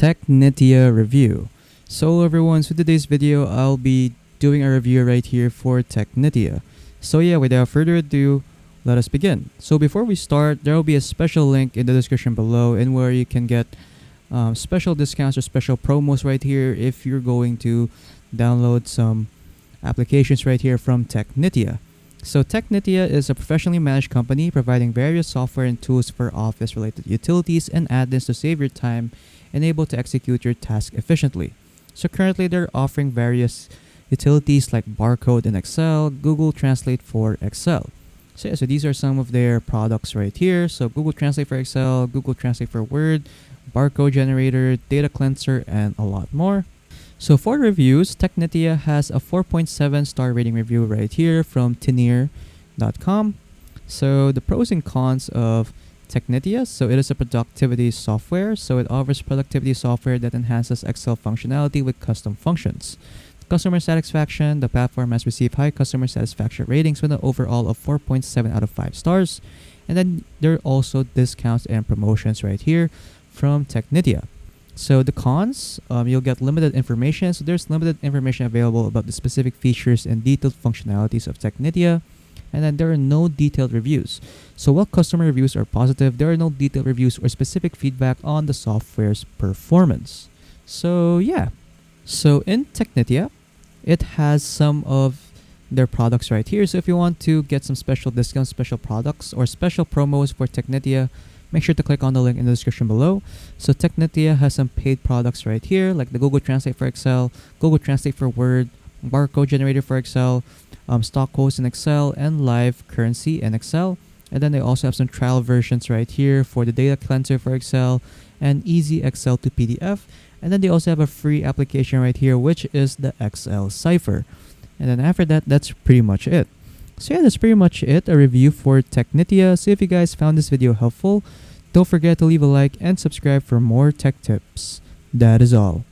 TechNitya review. So hello everyone, so today's video I'll be doing a review right here for TechNitya. So yeah, without further ado, let us begin. So before we start, there will be a special link in the description below in where you can get special discounts or special promos right here if you're going to download some applications right here from TechNitya. So TechNitya is a professionally managed company providing various software and tools for office-related utilities and add-ins to save your time and able to execute your task efficiently. So currently they're offering various utilities like Barcode in Excel, Google Translate for Excel. So yeah, so these are some of their products right here. So Google Translate for Excel, Google Translate for Word, Barcode Generator, Data Cleanser, and a lot more. So for reviews, TechNitya has a 4.7 star rating review right here from Tinir.com. So the pros and cons of TechNitya. So it is a productivity software. So it offers productivity software that enhances Excel functionality with custom functions. Customer satisfaction. The platform has received high customer satisfaction ratings with an overall of 4.7 out of 5 stars. And then there are also discounts and promotions right here from TechNitya. So the cons, you'll get limited information. So there's limited information available about the specific features and detailed functionalities of TechNitya. And then there are no detailed reviews. So while customer reviews are positive, there are no detailed reviews or specific feedback on the software's performance. So yeah. So in TechNitya, it has some of their products right here. So if you want to get some special discounts, special products, or special promos for TechNitya, make sure to click on the link in the description below. So TechNitya has some paid products right here, like the Google Translate for Excel, Google Translate for Word, Barcode Generator for Excel, stock quotes in Excel, and live currency in Excel. And then they also have some trial versions right here for the Data Cleanser for Excel and Easy Excel to PDF. And then they also have a free application right here, which is the Excel Cipher. And then after that, that's pretty much it. So yeah, that's pretty much it, a review for TechNitya. So if you guys found this video helpful, don't forget to leave a like and subscribe for more tech tips. That is all.